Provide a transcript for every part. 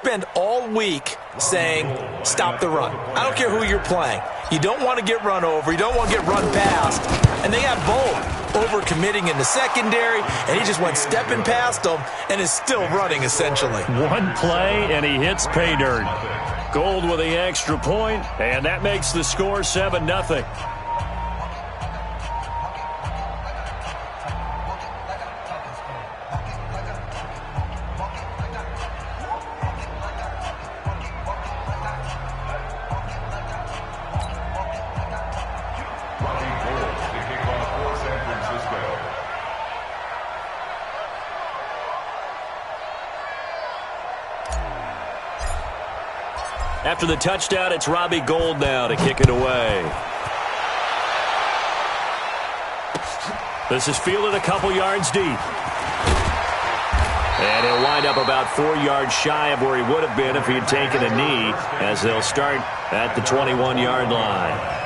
spend all week saying, stop the run. I don't care who you're playing. You don't want to get run over. You don't want to get run past. And they got both over-committing in the secondary, and he just went stepping past them and is still running, essentially. One play, and he hits pay dirt. Gold with the extra point, and that makes the score 7-0. After the touchdown, it's Robbie Gould now to kick it away. This is fielded a couple yards deep. And he'll wind up about 4 yards shy of where he would have been if he had taken a knee, as they'll start at the 21-yard line.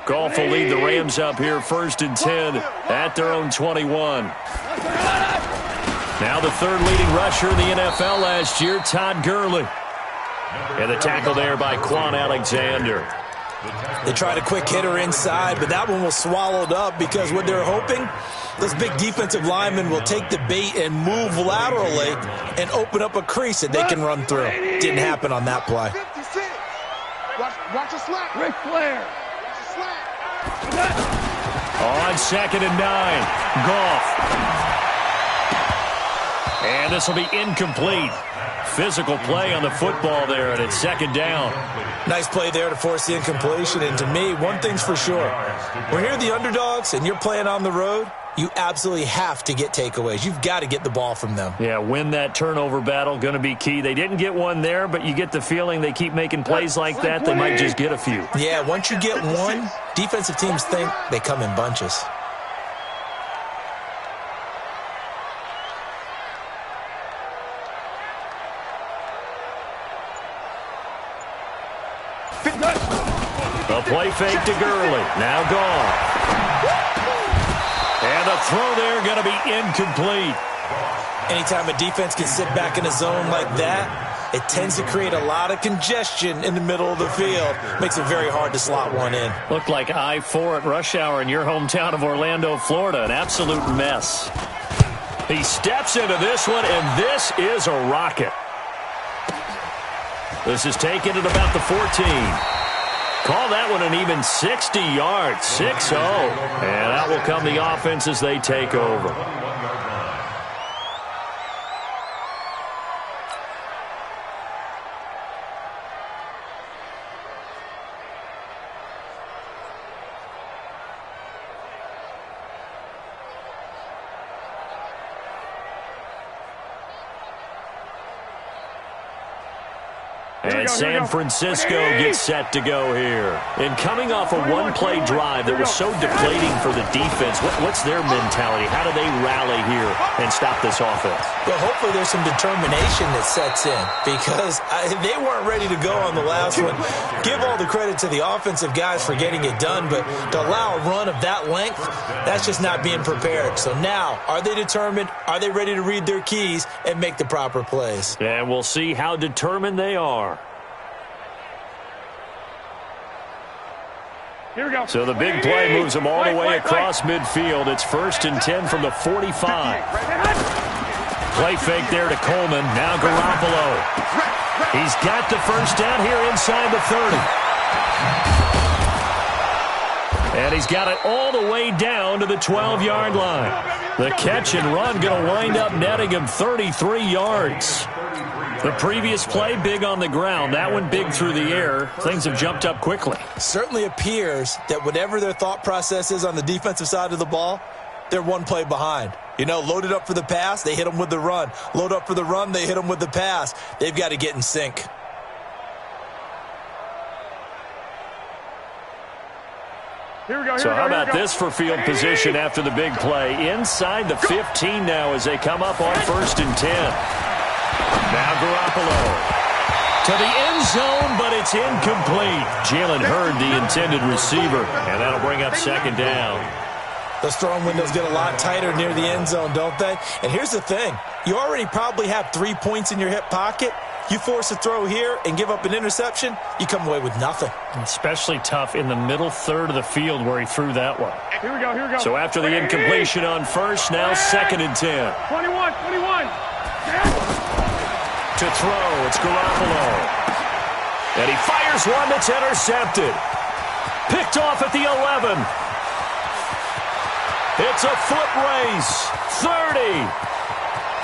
Goff will lead the Rams up here 1st and 10 at their own 21. Now the third leading rusher in the NFL last year, Todd Gurley. And the tackle there by Quan Alexander. They tried a quick hitter inside, but that one was swallowed up because what they're hoping, those big defensive linemen will take the bait and move laterally and open up a crease that they can run through. Didn't happen on that play. Watch a slap. Ric Flair. On 2nd and 9, Goff. And this will be incomplete. Physical play on the football there, and it's 2nd down. Nice play there to force the incompletion. And to me, one thing's for sure. When you're the underdogs and you're playing on the road, you absolutely have to get takeaways. You've got to get the ball from them. Yeah, win that turnover battle, going to be key. They didn't get one there, but you get the feeling they keep making plays like that, they might just get a few. Yeah, once you get one, defensive teams think they come in bunches. The play fake to Gurley. Now gone. And the throw there going to be incomplete. Anytime a defense can sit back in a zone like that, it tends to create a lot of congestion in the middle of the field. Makes it very hard to slot one in. Looked like I-4 at rush hour in your hometown of Orlando, Florida. An absolute mess. He steps into this one, and this is a rocket. This is taken at about the 14. Call that one an even 60 yards, 6-0. And out will come the offense as they take over. And San Francisco gets set to go here. And coming off a one-play drive that was so deflating for the defense, what's their mentality? How do they rally here and stop this offense? Well, hopefully there's some determination that sets in because they weren't ready to go on the last one. Give all the credit to the offensive guys for getting it done, but to allow a run of that length, that's just not being prepared. So now, are they determined? Are they ready to read their keys and make the proper plays? And we'll see how determined they are. Here we go. So the big play moves them all the way across midfield. It's 1st and 10 from the 45. Play fake there to Coleman. Now Garoppolo. He's got the first down here inside the 30. And he's got it all the way down to the 12-yard line. The catch and run going to wind up netting him 33 yards. The previous play, big on the ground. That one big through the air. Things have jumped up quickly. Certainly appears that whatever their thought process is on the defensive side of the ball, they're one play behind. You know, loaded up for the pass, they hit them with the run. Load up for the run, they hit them with the pass. They've got to get in sync. So how about this for field position after the big play? Inside the 15 now as they come up on 1st and 10. Now Garoppolo to the end zone, but it's incomplete. Jalen Hurd, the intended receiver, and that'll bring up 2nd down. Those throwing windows get a lot tighter near the end zone, don't they? And here's the thing. You already probably have 3 points in your hip pocket. You force a throw here and give up an interception, you come away with nothing. Especially tough in the middle third of the field where he threw that one. Here we go. So after the incompletion on 1st, now 2nd and 10. 21. To throw, it's Garoppolo. And he fires one that's intercepted. Picked off at the 11. It's a foot race. 30.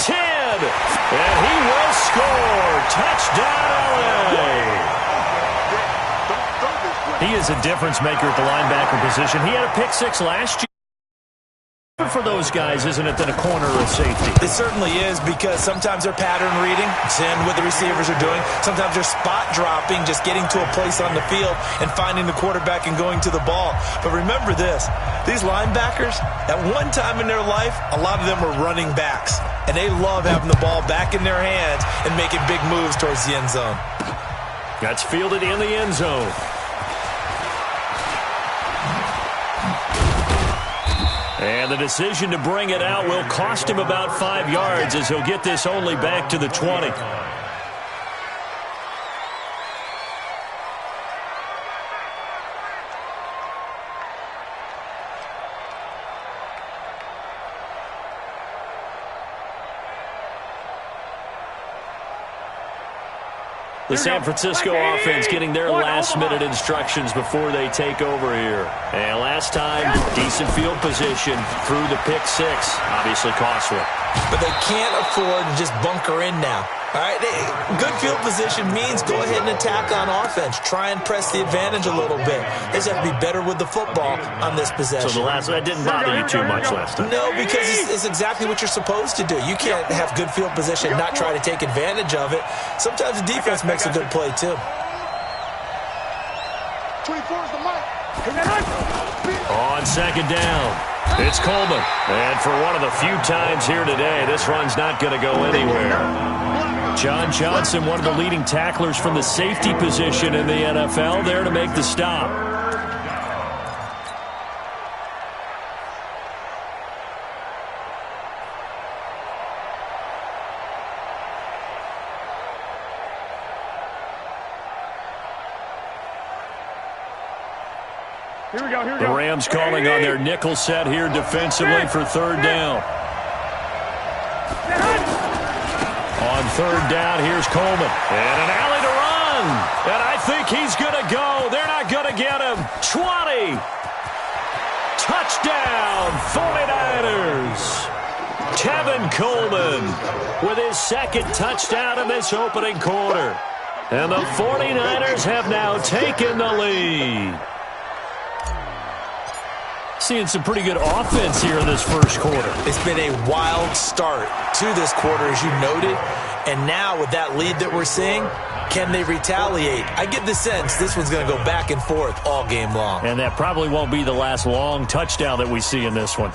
10. And he will score. Touchdown, LA. He is a difference maker at the linebacker position. He had a pick 6 last year. For those guys, isn't it, than a corner or a safety? It certainly is, because sometimes they're pattern reading, seeing what the receivers are doing. Sometimes they're spot dropping, just getting to a place on the field and finding the quarterback and going to the ball. But remember this, these linebackers, at one time in their life, a lot of them were running backs. And they love having the ball back in their hands and making big moves towards the end zone. That's fielded in the end zone. And the decision to bring it out will cost him about 5 yards as he'll get this only back to the 20. The San Francisco offense getting their last-minute instructions before they take over here. And last time, decent field position through the pick 6. Obviously costly. But they can't afford to just bunker in now. All right, good field position means go ahead and attack on offense. Try and press the advantage a little bit. They just have to be better with the football on this possession. So that didn't bother you too much last time? No, because it's exactly what you're supposed to do. You can't have good field position and not try to take advantage of it. Sometimes the defense makes a good play, too. 24 is the mic. On 2nd down, it's Coleman. And for one of the few times here today, this run's not going to go anywhere. John Johnson, one of the leading tacklers from the safety position in the NFL, there to make the stop. Here we go. The Rams calling on their nickel set here defensively for 3rd down. On 3rd down, here's Coleman. And an alley to run. And I think he's going to go. They're not going to get him. 20. Touchdown, 49ers. Tevin Coleman with his 2nd touchdown in this opening quarter. And the 49ers have now taken the lead. Seeing some pretty good offense here in this first quarter. It's been a wild start to this quarter, as you noted. And now with that lead that we're seeing, can they retaliate? I get the sense this one's going to go back and forth all game long. And that probably won't be the last long touchdown that we see in this one.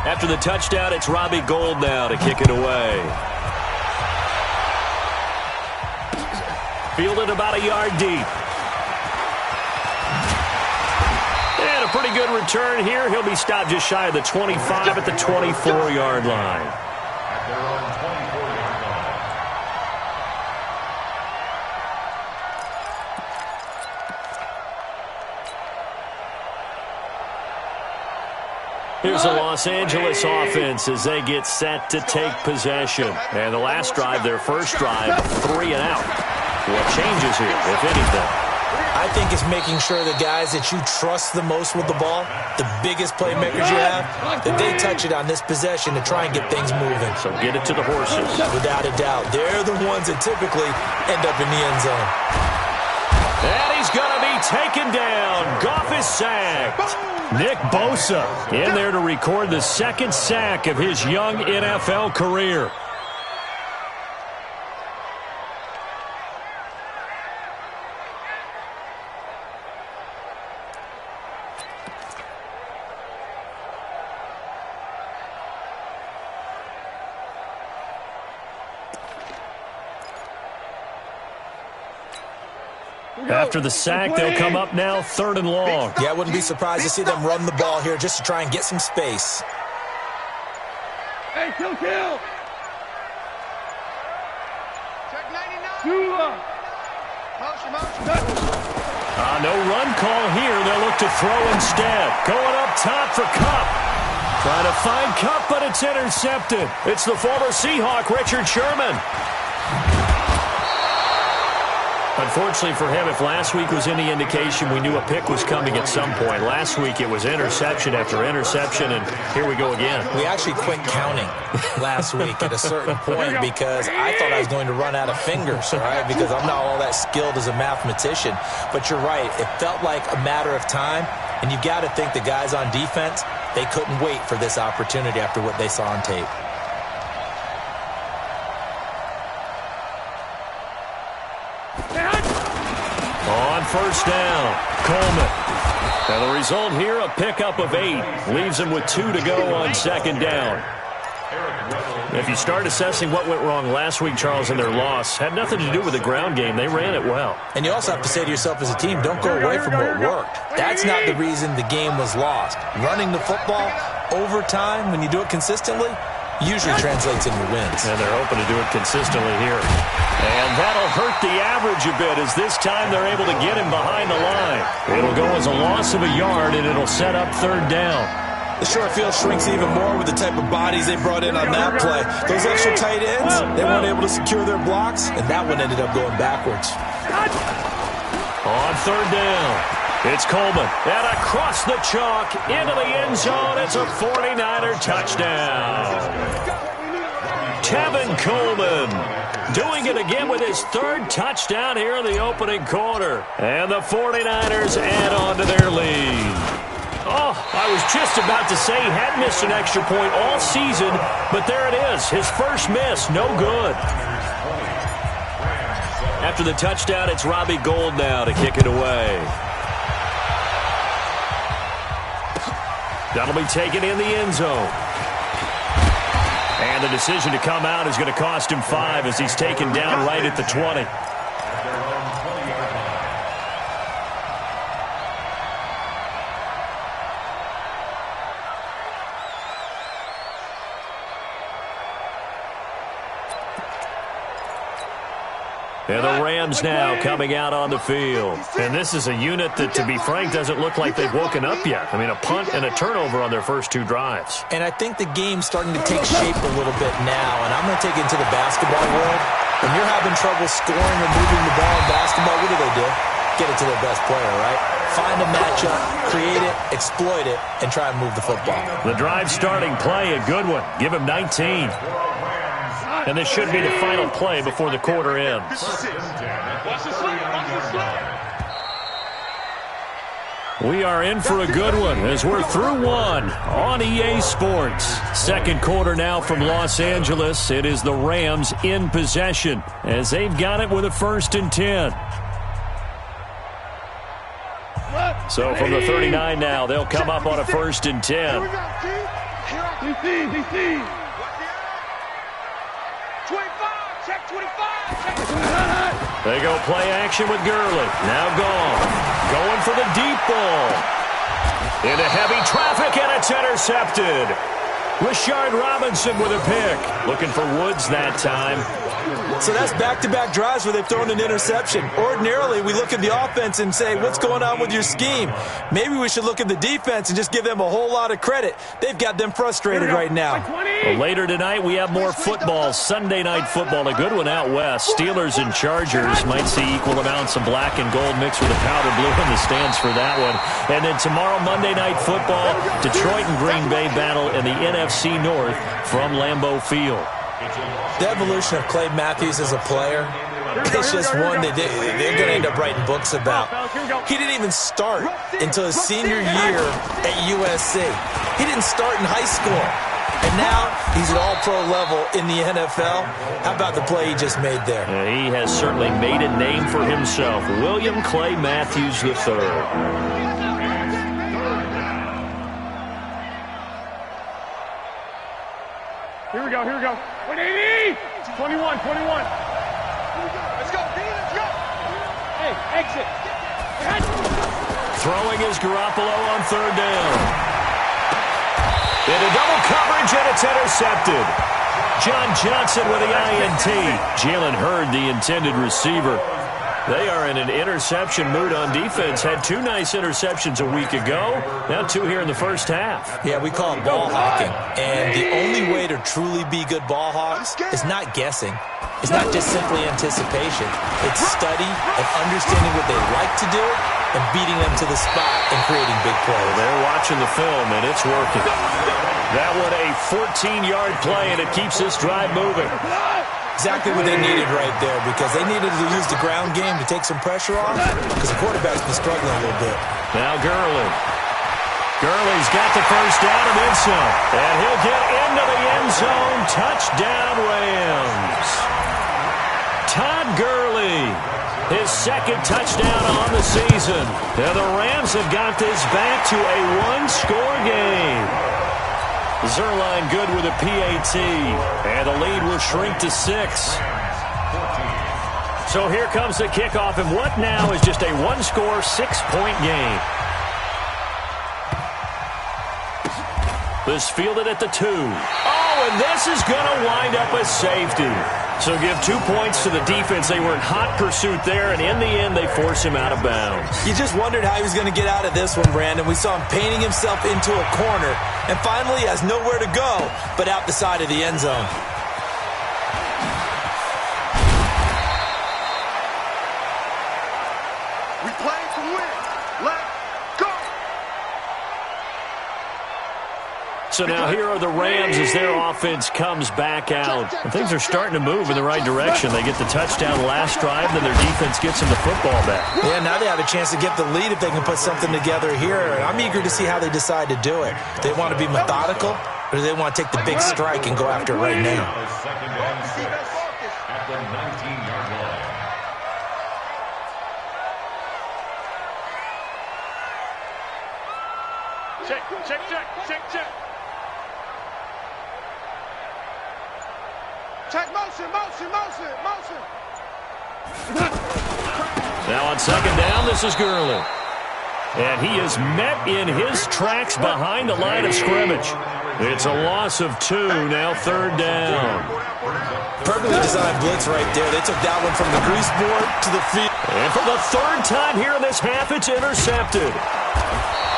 After the touchdown, it's Robbie Gould now to kick it away. Fielded about a yard deep. And a pretty good return here. He'll be stopped just shy of the 25 at the 24-yard line. Here's the Los Angeles offense as they get set to take possession. And the last drive, their first drive, 3 and out. What changes here, if anything? I think it's making sure the guys that you trust the most with the ball, the biggest playmakers you have, that they touch it on this possession to try and get things moving. So get it to the horses. Without a doubt. They're the ones that typically end up in the end zone. And he's going to be taken down. Goff is sacked. Nick Bosa in there to record the second sack of his young NFL career. After the sack, they'll come up now 3rd and long. Yeah, I wouldn't be surprised to see them run the ball here just to try and get some space. Hey, kill. Check 99. No run call here. They'll look to throw instead. Going up top for Kupp. Trying to find Kupp, but it's intercepted. It's the former Seahawk, Richard Sherman. Unfortunately for him, if last week was any indication, we knew a pick was coming at some point. Last week it was interception after interception, and here we go again. We actually quit counting last week at a certain point because I thought I was going to run out of fingers, all right, because I'm not all that skilled as a mathematician. But you're right. It felt like a matter of time, and you've got to think the guys on defense, they couldn't wait for this opportunity after what they saw on tape. On first down, Coleman. Now the result here, a pickup of 8. Leaves him with 2 to go on 2nd down. If you start assessing what went wrong last week, Charles, in their loss, had nothing to do with the ground game. They ran it well. And you also have to say to yourself as a team, don't go away from what worked. That's not the reason the game was lost. Running the football over time, when you do it consistently, usually translates into wins. And they're hoping to do it consistently here. And that'll hurt the average a bit as this time they're able to get him behind the line. It'll go as a loss of a yard, and it'll set up 3rd down. The short field shrinks even more with the type of bodies they brought in on that play. Those extra tight ends, they weren't able to secure their blocks, and that one ended up going backwards. On 3rd down, it's Coleman. And across the chalk, into the end zone. It's a 49er touchdown. Tevin Coleman doing it again with his 3rd touchdown here in the opening quarter. And the 49ers add on to their lead. Oh, I was just about to say he hadn't missed an extra point all season, but there it is. His first miss, no good. After the touchdown, it's Robbie Gould now to kick it away. That'll be taken in the end zone. And the decision to come out is going to cost him 5 as he's taken down right at the 20. And the Rams now coming out on the field. And this is a unit that, to be frank, doesn't look like they've woken up yet. I mean, a punt and a turnover on their first 2 drives. And I think the game's starting to take shape a little bit now. And I'm going to take it into the basketball world. When you're having trouble scoring or moving the ball in basketball, what do? Get it to their best player, right? Find a matchup, create it, exploit it, and try and move the football. The drive starting play, a good one. Give him 19. And this should be the final play before the quarter ends. We are in for a good one as we're through one on EA Sports. Second quarter now from Los Angeles. It is the Rams in possession as they've got it with a 1st and 10. So from the 39 now, they'll come up on a 1st and 10. They go play action with Gurley. Now gone. Going for the deep ball. Into heavy traffic, and it's intercepted. Rashard Robinson with a pick. Looking for Woods that time. So that's back-to-back drives where they've thrown an interception. Ordinarily, we look at the offense and say, what's going on with your scheme? Maybe we should look at the defense and just give them a whole lot of credit. They've got them frustrated right now. Well, later tonight, we have more football. Sunday night football, a good one out west. Steelers and Chargers might see equal amounts of black and gold mixed with a powder blue in the stands for that one. And then tomorrow, Monday night football, Detroit and Green Bay battle in the NFC North from Lambeau Field. The evolution of Clay Matthews as a player It's just one that they're going to end up writing books about. He didn't even start until his senior year at USC. He didn't start in high school. And now he's at all-pro level in the NFL. How about the play he just made there? He has certainly made a name for himself. William Clay Matthews III. Here we go. 180! 21. Let's go, D, let's go! Hey, exit! Throwing is Garoppolo on third down. Into double coverage, and it's intercepted. John Johnson with the INT. Jalen Hurd, the intended receiver. They are in an interception mood on defense. Had 2 nice interceptions a week ago. Now 2 here in the first half. Yeah, we call it ball hawking. And the only way to truly be good ball hawks is not guessing. It's not just simply anticipation. It's study and understanding what they like to do and beating them to the spot and creating big plays. They're watching the film, and it's working. That one a 14-yard play, and it keeps this drive moving. Exactly what they needed right there, because they needed to use the ground game to take some pressure off, because the quarterback's been struggling a little bit. Now Gurley. Gurley's got the first down and then some. And he'll get into the end zone. Touchdown, Rams. Todd Gurley, his second touchdown on the season. Now the Rams have got this back to a 1-score game. Zerline good with a PAT, and the lead will shrink to 6. So here comes the kickoff, and what now is just a 1-score, 6-point game. This fielded at the 2. Oh, and this is going to wind up a safety. So give 2 points to the defense. They were in hot pursuit there, and in the end, they force him out of bounds. You just wondered how he was going to get out of this one, Brandon. We saw him painting himself into a corner, and finally he has nowhere to go but out the side of the end zone. We play to win. Let's go! So now here are the Rams as their offense comes back out. And things are starting to move in the right direction. They get the touchdown last drive, then their defense gets them the football back. Yeah, now they have a chance to get the lead if they can put something together here. And I'm eager to see how they decide to do it. Do they want to be methodical, or do they want to take the big strike and go after it right now? At the 19-yard line. Check. Check motion. Now on second down, this is Gurley. And he is met in his tracks behind the line of scrimmage. It's a loss of 2, now third down. Perfectly designed blitz right there. They took that one from the grease board to the field. And for the third time here in this half, it's intercepted.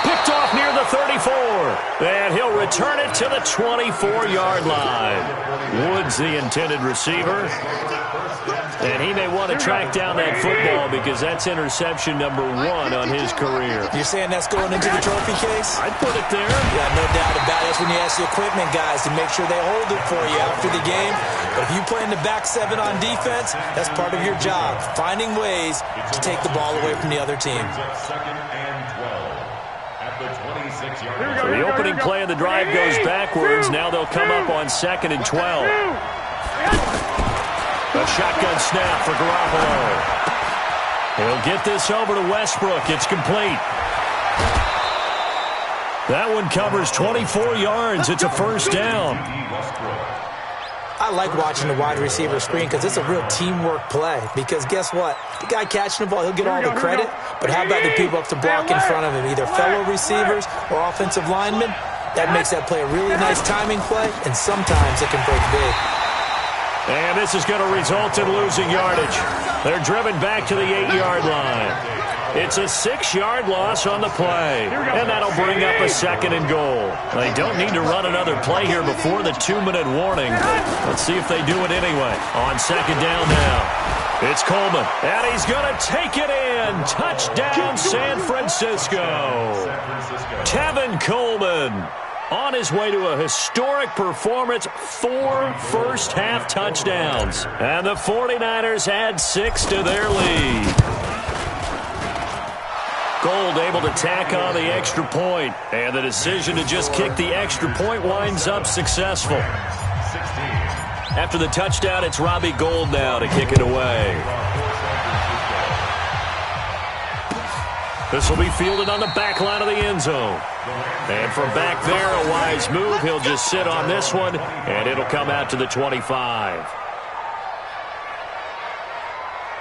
Picked off near the 34. And he'll return it to the 24-yard line. Woods, the intended receiver. And he may want to track down that football because that's interception number 1 on his career. You're saying that's going into the trophy case? I'd put it there. Yeah, no doubt about it. That's when you ask the equipment guys to make sure they hold it for you after the game. But if you play in the back 7 on defense, that's part of your job, finding ways to take the ball away from the other team. Second and 12 at the 26-yard line. So the opening play of the drive goes backwards. Now they'll come up on 2nd and 12. A shotgun snap for Garoppolo. He'll get this over to Westbrook. It's complete. That one covers 24 yards. It's a first down. I like watching the wide receiver screen because it's a real teamwork play. Because guess what? The guy catching the ball, he'll get all the credit. But how about the people up to block in front of him? Either fellow receivers or offensive linemen. That makes that play a really nice timing play. And sometimes it can break big. And this is going to result in losing yardage. They're driven back to the 8-yard line. It's a 6-yard loss on the play. And that'll bring up a 2nd and goal. They don't need to run another play here before the 2-minute warning. Let's see if they do it anyway. On 2nd down now. It's Coleman. And he's going to take it in. Touchdown, San Francisco. Tevin Coleman. On his way to a historic performance, 4 first-half touchdowns. And the 49ers add 6 to their lead. Gold able to tack on the extra point, and the decision to just kick the extra point winds up successful. After the touchdown, it's Robbie Gould now to kick it away. This will be fielded on the back line of the end zone. And from back there, a wise move. He'll just sit on this one, and it'll come out to the 25.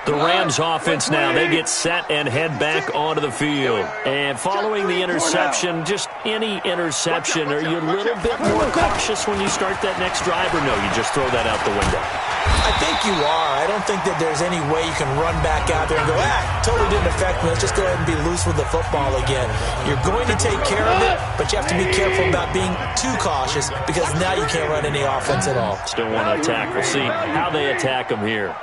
The Rams offense now, they get set and head back onto the field. And following the interception, just any interception, are you a little bit more cautious when you start that next drive, or no, you just throw that out the window? I think you are. I don't think that there's any way you can run back out there and go, totally didn't affect me. Let's just go ahead and be loose with the football again. You're going to take care of it, but you have to be careful about being too cautious because now you can't run any offense at all. Still want to attack. We'll see how they attack them here.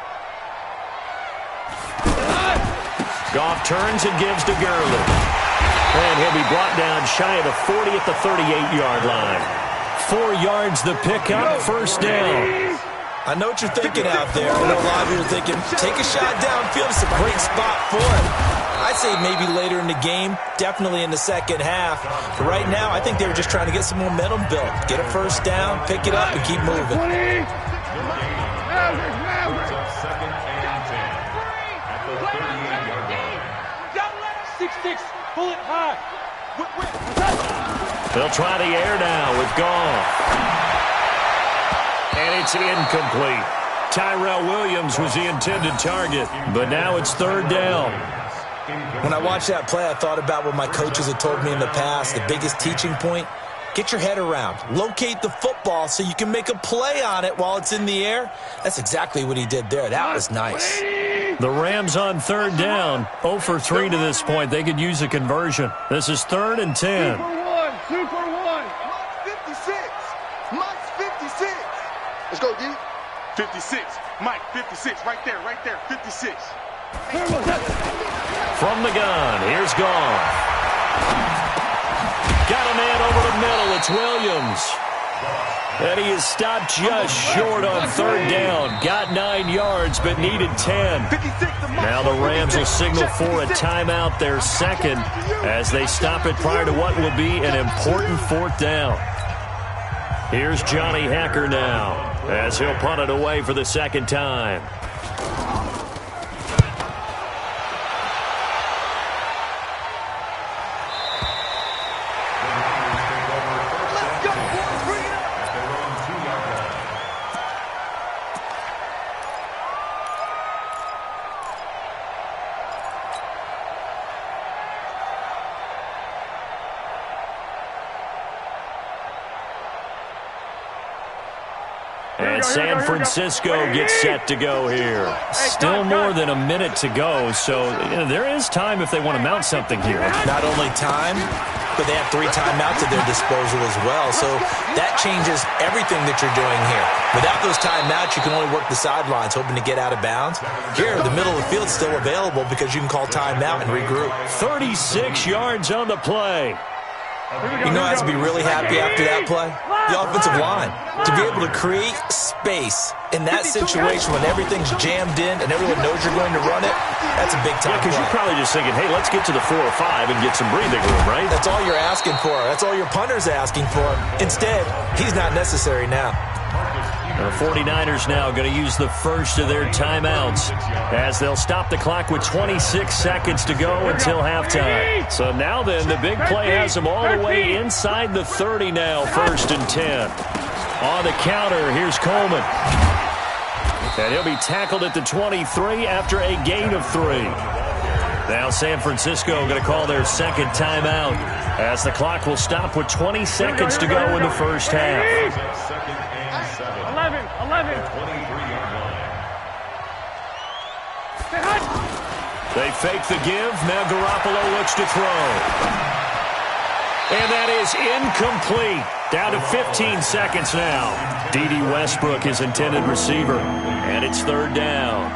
Goff turns and gives to Gurley. And he'll be brought down shy of the 40 at the 38-yard line. 4 yards the pickup, first down. I know what you're thinking out there. I know a lot of you are thinking, take a shot downfield. It's a great spot for it. I'd say maybe later in the game, definitely in the second half. But right now, I think they were just trying to get some momentum built. Get a first down, pick it up, and keep moving. Pull it high. They'll try the air now with Goff. And it's incomplete. Tyrell Williams was the intended target, but now it's third down. When I watched that play, I thought about what my coaches had told me in the past. The biggest teaching point, get your head around. Locate the football so you can make a play on it while it's in the air. That's exactly what he did there. That was nice. The Rams on third down, 0 for 3 to this point. They could use a conversion. This is 3rd and 10. 2 for 1. Mike's 56. Mike's 56. Let's go, D. 56. Mike, 56. Right there, 56. From the gun, here's Goff. Got a man over the middle. It's Williams. And he is stopped just short on third down. Got 9 yards, but needed 10. Now the Rams will signal for a timeout, their second, as they stop it prior to what will be an important 4th down. Here's Johnny Hacker now, as he'll punt it away for the second time. And San Francisco gets set to go here. Still more than a minute to go, so there is time if they want to mount something here. Not only time, but they have 3 timeouts at their disposal as well, so that changes everything that you're doing here. Without those timeouts, you can only work the sidelines, hoping to get out of bounds. Here, the middle of the field is still available because you can call timeout and regroup. 36 yards on the play. You know who has to be really happy after that play? The offensive line. To be able to create space in that situation when everything's jammed in and everyone knows you're going to run it, that's a big-time play. Because you're probably just thinking, hey, let's get to the 4 or 5 and get some breathing room, right? That's all you're asking for. That's all your punter's asking for. Instead, he's not necessary now. The 49ers now going to use the first of their timeouts as they'll stop the clock with 26 seconds to go until halftime. So now then, the big play has them all the way inside the 30 now, 1st and 10. On the counter, here's Coleman. And he'll be tackled at the 23 after a gain of 3. Now San Francisco going to call their second timeout as the clock will stop with 20 seconds to go in the first half. 11. They fake the give. Now Garoppolo looks to throw. And that is incomplete. Down to 15 seconds now. D.D. Westbrook, his intended receiver. And it's 3rd down.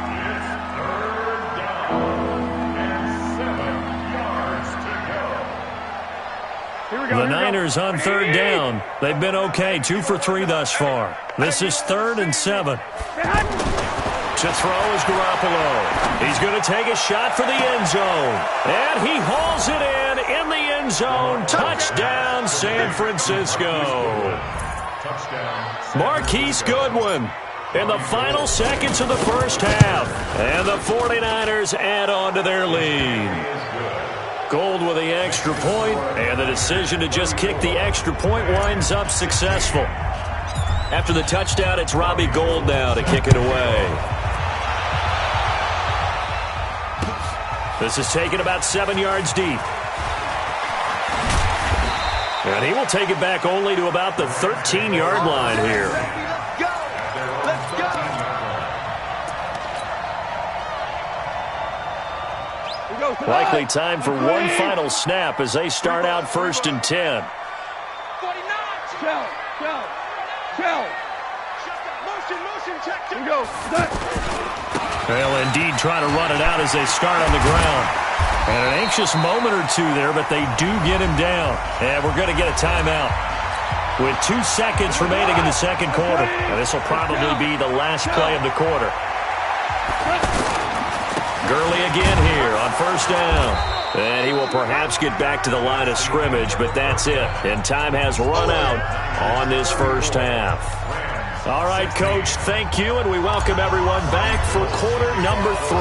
Here we The Niners on third down. They've been okay, 2 for 3 thus far. This is 3rd and 7. To throw is Garoppolo. He's going to take a shot for the end zone. And he hauls it in the end zone. Touchdown, San Francisco. Marquise Goodwin in the final seconds of the first half. And the 49ers add on to their lead. Gold with the extra point, and the decision to just kick the extra point winds up successful. After the touchdown, it's Robbie Gould now to kick it away. This is taken about 7 yards deep. And he will take it back only to about the 13-yard line here. Likely time for one final snap as they start out 1st and 10. They'll indeed try to run it out as they start on the ground. And an anxious moment or two there, but they do get him down. And we're going to get a timeout with 2 seconds remaining in the second quarter. And this will probably be the last play of the quarter. Gurley again here on 1st down. And he will perhaps get back to the line of scrimmage, but that's it. And time has run out on this first half. All right, Coach, thank you, and we welcome everyone back for quarter number 3.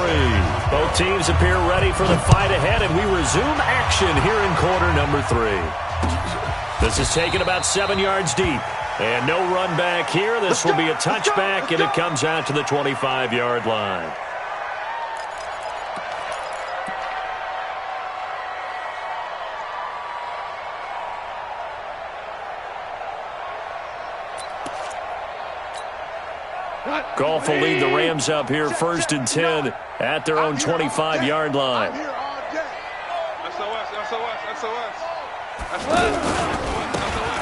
Both teams appear ready for the fight ahead, and we resume action here in quarter number 3. This is taken about 7 yards deep. And no run back here. This will be a touchback, and it comes out to the 25-yard line. Goff will lead the Rams up here 1st and 10 at their own 25-yard line.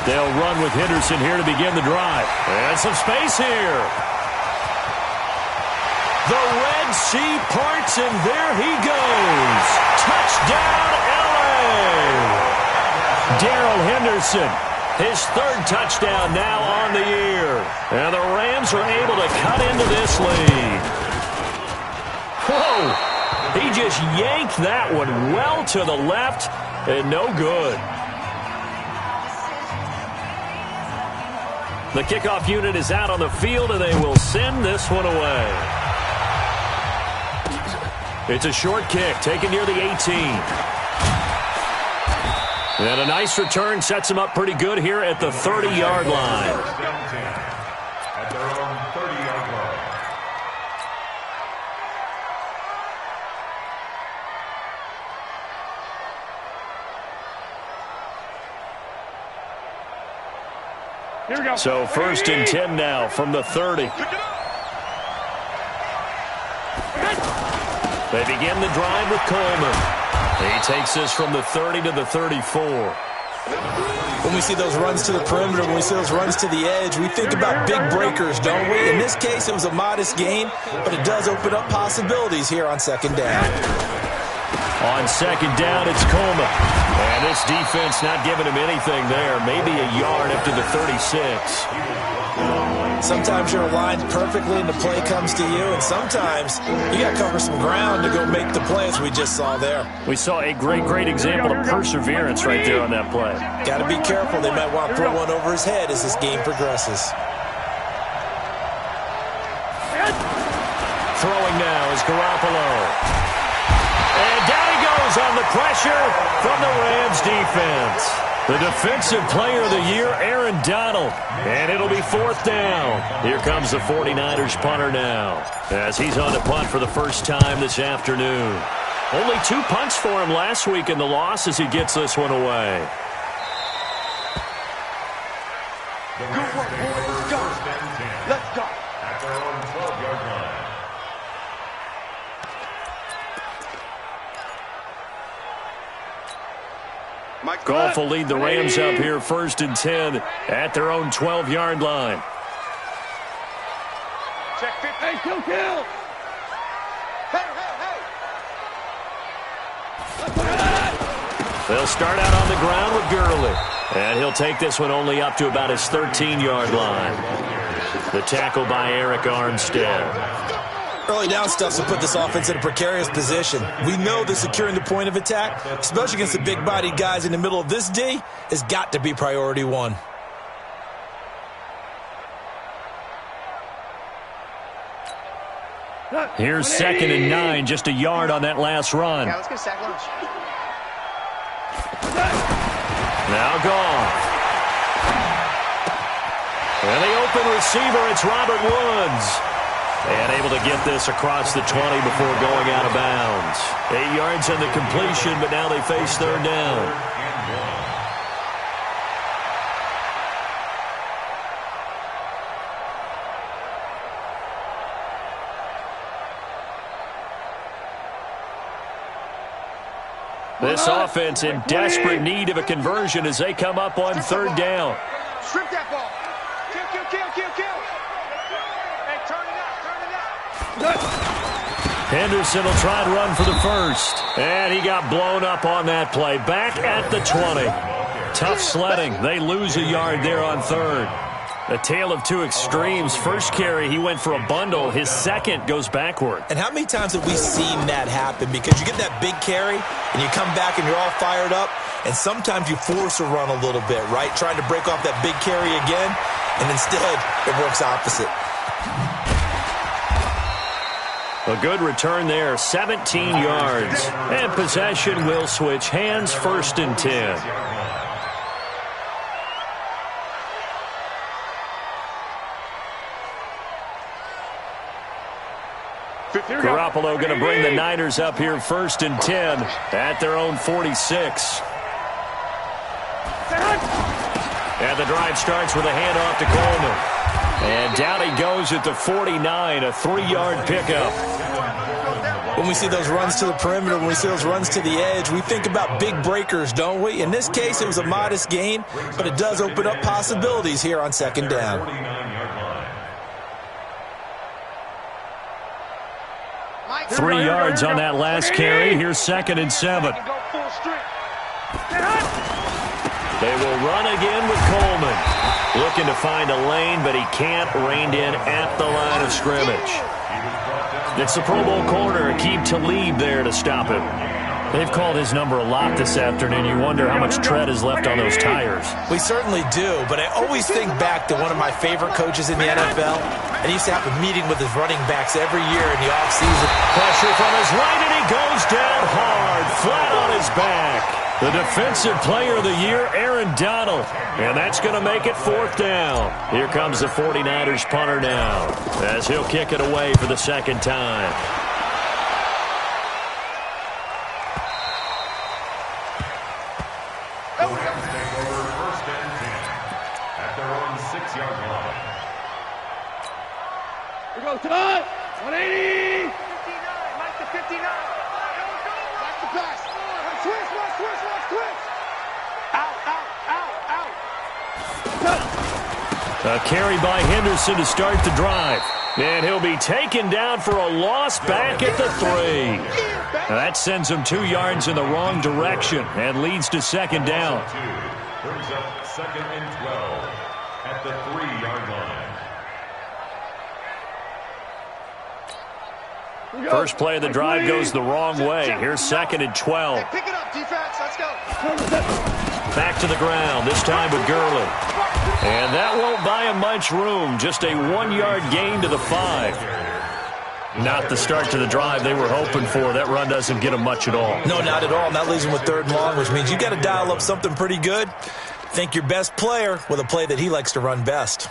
They'll run with Henderson here to begin the drive. And some space here. The Red Sea parts, and there he goes. Touchdown, L.A. Darrell Henderson. His 3rd touchdown now on the year. And the Rams are able to cut into this lead. Whoa! He just yanked that one well to the left and no good. The kickoff unit is out on the field, and they will send this one away. It's a short kick taken near the 18. And a nice return sets him up pretty good here at the 30-yard line. At their own 30-yard line. Here we go. So 1st and 10 now from the 30. They begin the drive with Coleman. He takes this from the 30 to the 34. When we see those runs to the perimeter, when we see those runs to the edge, we think about big breakers, don't we? In this case, it was a modest gain, but it does open up possibilities here on 2nd down. On 2nd down, it's Coleman. And this defense not giving him anything there. Maybe a yard up to the 36. Sometimes you're aligned perfectly and the play comes to you, and sometimes you got to cover some ground to go make the plays we just saw there. We saw a great example of perseverance right there on that play. Got to be careful. They might want to throw one over his head as this game progresses. Throwing now is Garoppolo. And down he goes on the pressure from the Rams defense. The defensive player of the year, Aaron Donald. And it'll be 4th down. Here comes the 49ers punter now, as he's on to punt for the first time this afternoon. Only 2 punts for him last week in the loss as he gets this one away. Good work, boys. Let's go. Let's go. At their own 12-yard line. Goff will lead the Rams up here 1st and 10 at their own 12-yard line. Check 50. Hey, kill. Hey. They'll start out on the ground with Gurley. And he'll take this one only up to about his 13-yard line. The tackle by Eric Armstead. Early down stuff to put this offense in a precarious position. We know that securing the point of attack, especially against the big-bodied guys in the middle of this D, has got to be priority one. Here's 2nd and 9, just a yard on that last run. Yeah, let's get sack lunch. Now gone. And the open receiver, it's Robert Woods. And able to get this across the 20 before going out of bounds. 8 yards on the completion, but now they face 3rd down. This offense in desperate need of a conversion as they come up on 3rd down. Strip that ball. Kill. Hey, turn it out. Henderson will try and run for the first. And he got blown up on that play. Back at the 20. Tough sledding. They lose a yard there on 3rd. A tale of two extremes. First carry, he went for a bundle. His second goes backward. And how many times have we seen that happen? Because you get that big carry, and you come back and you're all fired up, and sometimes you force a run a little bit, right? Trying to break off that big carry again, and instead it works opposite. A good return there, 17 yards. And possession will switch hands, 1st and 10. Garoppolo going to bring the Niners up here 1st and 10 at their own 46. And the drive starts with a handoff to Coleman. And down he goes at the 49, a 3-yard pickup. When we see those runs to the perimeter, when we see those runs to the edge, we think about big breakers, don't we? In this case, it was a modest gain, but it does open up possibilities here on 2nd down. 3 yards on that last carry. Here's 2nd and 7. They will run again with Coleman. Looking to find a lane, but he can't. Reined in at the line of scrimmage. It's the Pro Bowl corner, Aqib Talib there to stop him. They've called his number a lot this afternoon. You wonder how much tread is left on those tires. We certainly do, but I always think back to one of my favorite coaches in the NFL, and he used to have a meeting with his running backs every year in the offseason. Pressure from his right, and he goes down hard, flat on his back. The Defensive Player of the Year, Aaron Donald. And that's going to make it 4th down. Here comes the 49ers punter now, as he'll kick it away for the 2nd time. Cut! 180! 59, Mike to 59. Back to pass. Switch. Out. A carry by Henderson to start the drive. And he'll be taken down for a loss back at the 3. Now that sends him 2 yards in the wrong direction and leads to 2nd down. Brings up 2nd and 12 at the 3-yard line. First play of the drive goes the wrong way. Here's 2nd and 12. Hey, pick it up, defense. Let's go. Back to the ground, this time with Gurley. And that won't buy him much room. Just a 1-yard gain to the 5. Not the start to the drive they were hoping for. That run doesn't get him much at all. No, not at all. And that leaves him with 3rd and long, which means you got to dial up something pretty good. Think your best player with a play that he likes to run best.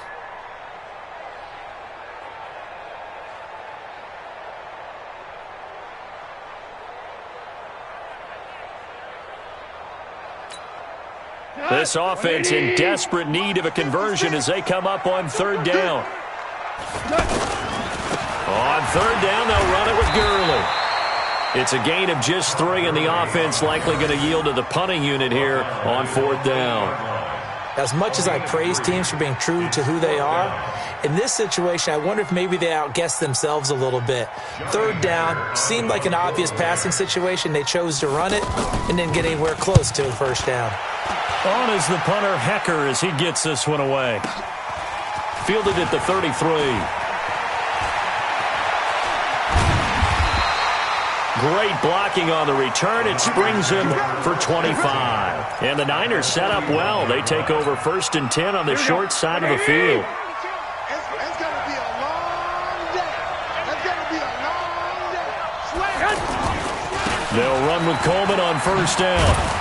This offense in desperate need of a conversion as they come up on 3rd down. On 3rd down, they'll run it with Gurley. It's a gain of just 3, and the offense likely going to yield to the punting unit here on 4th down. As much as I praise teams for being true to who they are, in this situation, I wonder if maybe they outguessed themselves a little bit. 3rd down seemed like an obvious passing situation. They chose to run it and didn't get anywhere close to a 1st down. On is the punter, Hecker, as he gets this one away. Fielded at the 33. Great blocking on the return. It springs him for 25. And the Niners set up well. They take over 1st and 10 on the short side of the field. It's going to be a long day. It's going to be a long day. They'll run with Coleman on 1st down.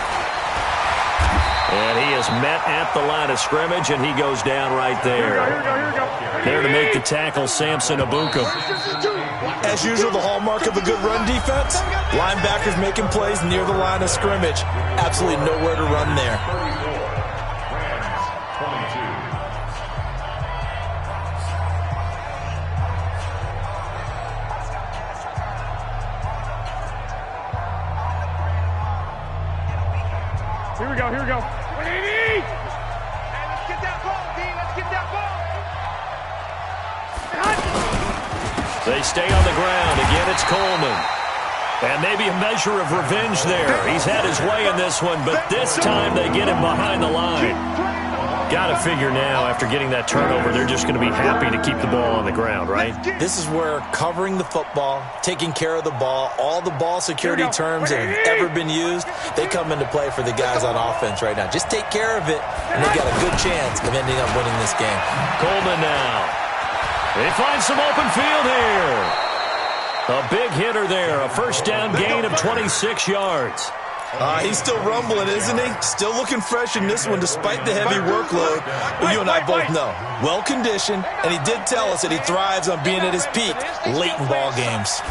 And he is met at the line of scrimmage, and he goes down right there. There to make the tackle, Samson Abuka. As usual, the hallmark of a good run defense, linebackers making plays near the line of scrimmage. Absolutely nowhere to run there. Here we go, here we go. 180! Let's get that ball, D. Let's get that ball. They stay on the ground. Again, it's Coleman. And maybe a measure of revenge there. He's had his way in this one, but this time they get him behind the line. Got to figure now, after getting that turnover, they're just going to be happy to keep the ball on the ground, right? This is where covering the football, taking care of the ball, all the ball security terms that have ever been used, they come into play for the guys on offense right now. Just take care of it, and they've got a good chance of ending up winning this game. Coleman now. They find some open field here. A big hitter there. A 1st down gain of 26 yards. He's still rumbling, isn't he? Still looking fresh in this one despite the heavy workload. But you and I both know, well-conditioned, and he did tell us that he thrives on being at his peak late in ball games.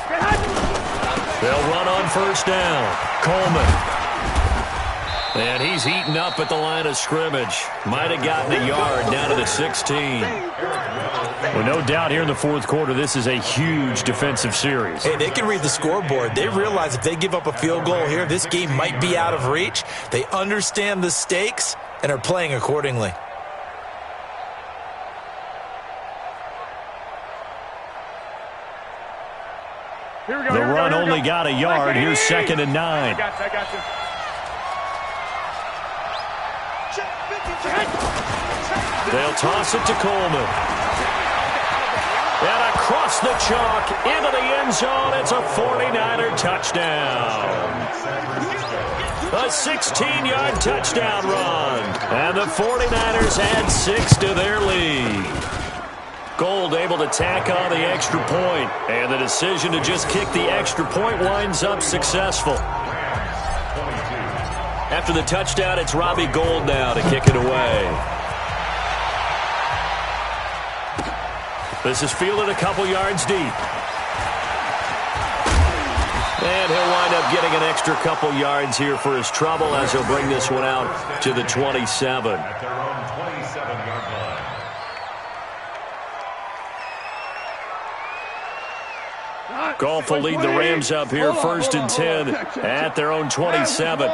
They'll run on 1st down. Coleman. And he's eaten up at the line of scrimmage. Might have gotten a yard down to the 16. Well, no doubt here in the 4th quarter, this is a huge defensive series. Hey, they can read the scoreboard. They realize if they give up a field goal here, this game might be out of reach. They understand the stakes and are playing accordingly. The run only got a yard. Here's 2nd and 9. I got you. They'll toss it to Coleman. And across the chalk into the end zone. It's a 49er touchdown. A 16-yard touchdown run. And the 49ers add 6 to their lead. Gold able to tack on the extra point. And the decision to just kick the extra point winds up successful. After the touchdown, it's Robbie Gould now to kick it away. This is fielded a couple yards deep. And he'll wind up getting an extra couple yards here for his trouble as he'll bring this one out to the 27. At their own 27-yard line. Goff will lead the Rams up here 1st and 10 at their own 27.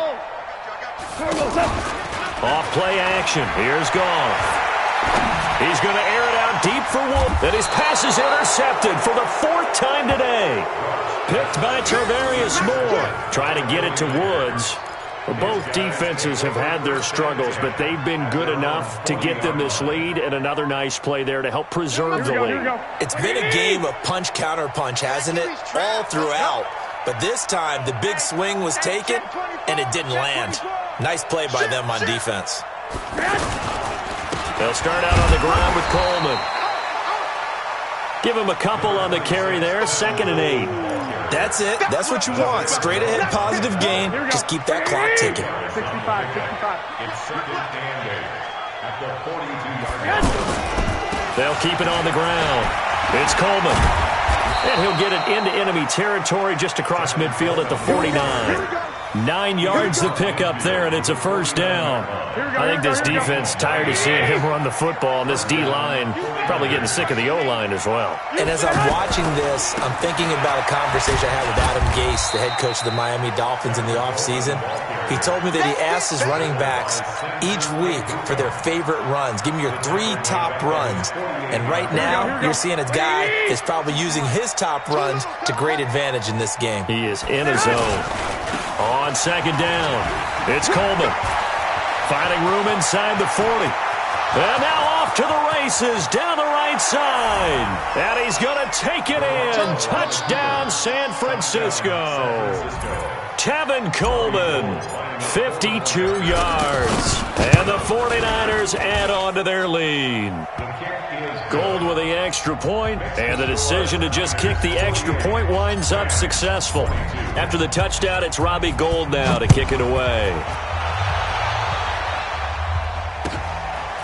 Off play action. Here's Goff. He's going to air it out deep for Wood. And his pass is intercepted for the 4th time today. Picked by Tarvarius Moore. Trying to get it to Woods. Well, both defenses have had their struggles, but they've been good enough to get them this lead, and another nice play there to help preserve the lead. It's been a game of punch-counter-punch, hasn't it? All throughout. But this time, the big swing was taken, and it didn't land. Nice play by them on defense. They'll start out on the ground with Coleman. Give him a couple on the carry there. 2nd and 8. That's it. That's what you want. Straight ahead, positive gain. Just keep that clock ticking. 65. It's 2nd and 8 at the 42-yard line. They'll keep it on the ground. It's Coleman. And he'll get it into enemy territory just across midfield at the 49. 9 yards to pick up there, and it's a 1st down. I think this defense tired of seeing him run the football, and this D-line probably getting sick of the O-line as well. And as I'm watching this, I'm thinking about a conversation I had with Adam Gase, the head coach of the Miami Dolphins in the offseason. He told me that he asked his running backs each week for their favorite runs. Give me your 3 top runs. And right now, you're seeing a guy that's probably using his top runs to great advantage in this game. He is in his zone. On 2nd down, it's Coleman. Finding room inside the 40. And now off to the races down the right side. And he's going to take it in. Touchdown, San Francisco. Tevin Coleman, 52 yards. And the 49ers add on to their lead. Gold with the extra point, and the decision to just kick the extra point winds up successful. After the touchdown, it's Robbie Gould now to kick it away.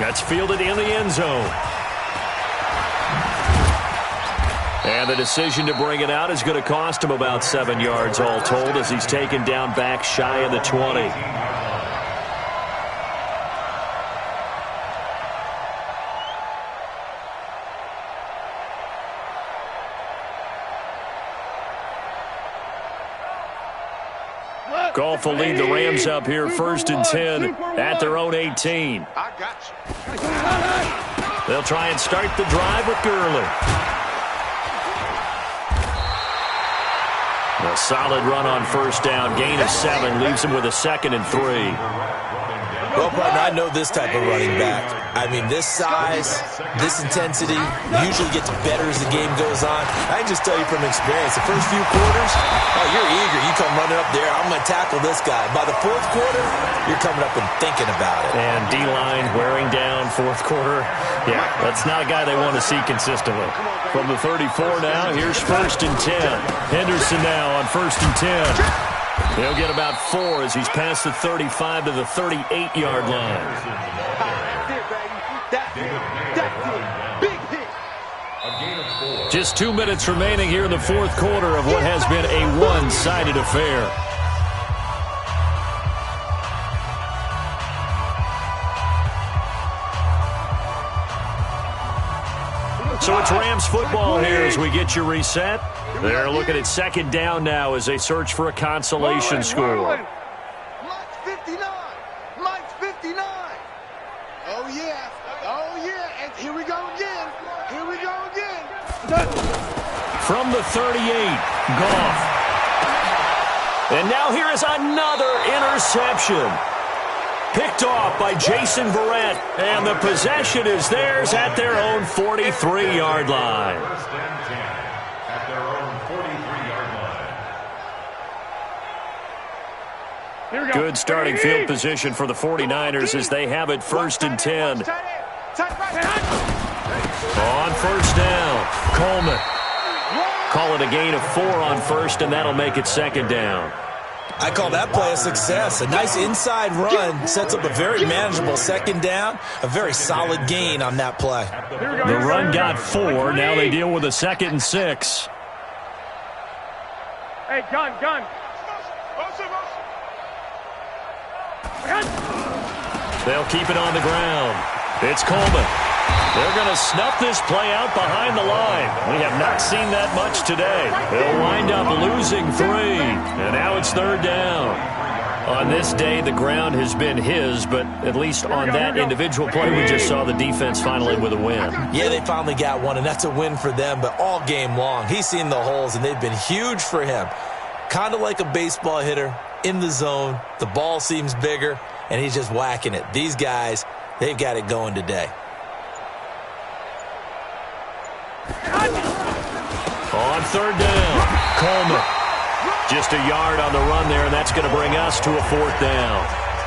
That's fielded in the end zone. And the decision to bring it out is going to cost him about 7 yards all told as he's taken down back shy of the 20. Goff will lead the Rams up here 1st and 10 at their own 18. I got you. They'll try and start the drive with Gurley. A solid run on 1st down. Gain of 7 leaves him with a 2nd and 3. Well, partner, I know this type of running back. I mean, this size, this intensity usually gets better as the game goes on. I can just tell you from experience, the first few quarters, oh, you're eager. You come running up there, I'm going to tackle this guy. By the 4th quarter, you're coming up and thinking about it. And D-line wearing down 4th quarter. Yeah, that's not a guy they want to see consistently. From the 34 now, here's 1st and 10. Henderson now on 1st and 10. He'll get about 4 as he's past the 35 to the 38-yard line. Just 2 minutes remaining here in the 4th quarter of what has been a one-sided affair. So it's Rams football here as we get you reset. They're looking at 2nd down now as they search for a consolation score. Mike's 59. Mike's 59. Oh, yeah. Oh, yeah. And here we go again. Here we go again. From the 38, Goff. And now here is another interception. Picked off by Jason Verrett, and the possession is theirs at their own 43-yard line. First and 10 at their own 43-yard line. Good starting field position for the 49ers as they have it 1st and 10. On 1st down, Coleman. Call it a gain of 4 on 1st, and that'll make it 2nd down. I call that play a success. A nice inside run sets up a very manageable 2nd down. A very solid gain on that play. The run got 4. Now they deal with a 2nd and 6. Hey, gun. They'll keep it on the ground. It's Coleman. They're going to snuff this play out behind the line. We have not seen that much today. They'll wind up losing 3. And now it's 3rd down. On this day, the ground has been his, but at least on that individual play, we just saw the defense finally with a win. Yeah, they finally got one, and that's a win for them, but all game long, he's seen the holes, and they've been huge for him. Kind of like a baseball hitter in the zone. The ball seems bigger, and he's just whacking it. These guys, they've got it going today. On 3rd down, Coleman. Just a yard on the run there, and that's going to bring us to a 4th down.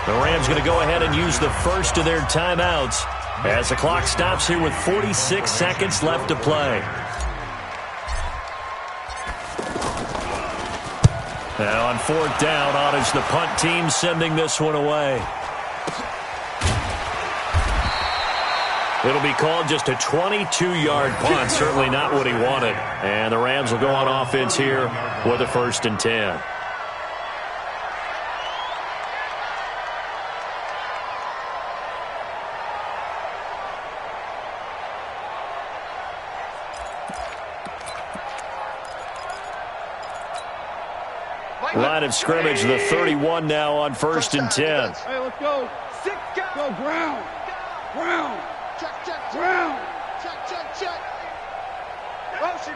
The Rams going to go ahead and use the first of their timeouts as the clock stops here with 46 seconds left to play. Now on 4th down, on is the punt team sending this one away. It'll be called just a 22-yard punt, certainly not what he wanted. And the Rams will go on offense here with a 1st and 10. Line of scrimmage, the 31 now on 1st and 10. Hey, let's go. Go, Brown. Check. Motion.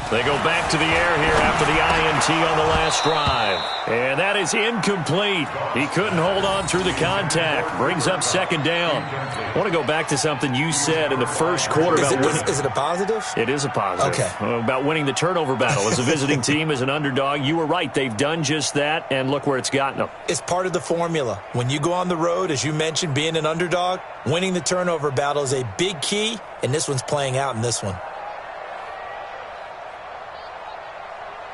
They go back to the air here after the INT on the last drive. And that is incomplete. He couldn't hold on through the contact. Brings up second down. I want to go back to something you said in the first quarter about winning. Is it a positive? It is a positive. Okay. About winning the turnover battle. As a visiting team, as an underdog, you were right. They've done just that, and look where it's gotten them. It's part of the formula. When you go on the road, as you mentioned, being an underdog, winning the turnover battle is a big key, and this one's playing out in this one.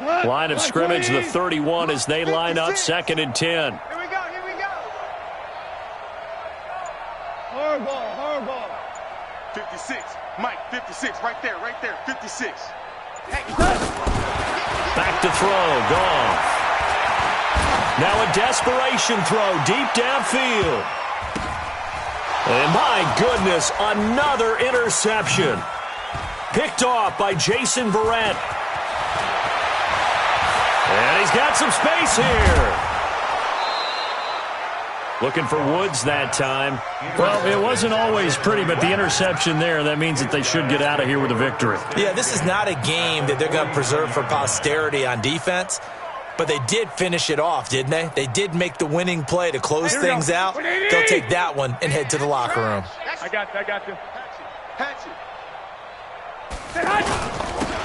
Line of scrimmage, the 31, as they line up 2nd and 10. Here we go. Hard ball. 56. Mike, 56. Right there. 56. Back to throw. Gone. Now a desperation throw deep downfield. And my goodness, another interception. Picked off by Jason Verrett. And he's got some space here. Looking for Woods that time. Well, it wasn't always pretty, but the interception there, that means that they should get out of here with a victory. Yeah, this is not a game that they're going to preserve for posterity on defense, but they did finish it off, didn't they? They did make the winning play to close things out. They'll take that one and head to the locker room. I got you.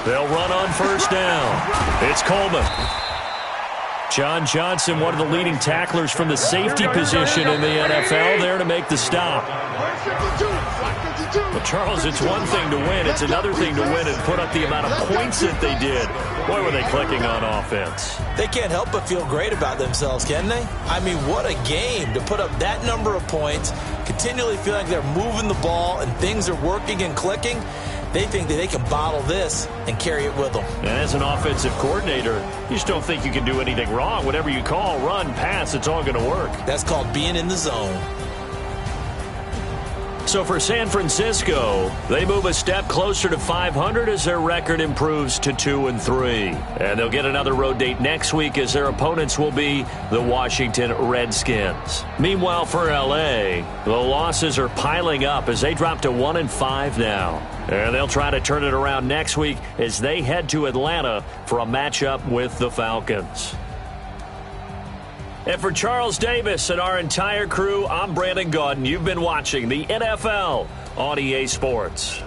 They'll run on first down. It's Coleman. John Johnson, one of the leading tacklers from the safety position in the NFL, there to make the stop. But, Charles, it's one thing to win. It's another thing to win and put up the amount of points that they did. Boy, were they clicking on offense. They can't help but feel great about themselves, can they? I mean, what a game to put up that number of points, continually feel like they're moving the ball and things are working and clicking. They think that they can bottle this and carry it with them. And as an offensive coordinator, you just don't think you can do anything wrong. Whatever you call, run, pass, it's all going to work. That's called being in the zone. So for San Francisco, they move a step closer to 500 as their record improves to 2-3. And they'll get another road date next week as their opponents will be the Washington Redskins. Meanwhile, for L.A., the losses are piling up as they drop to 1-5 now. And they'll try to turn it around next week as they head to Atlanta for a matchup with the Falcons. And for Charles Davis and our entire crew, I'm Brandon Gaudin. You've been watching the NFL on EA Sports.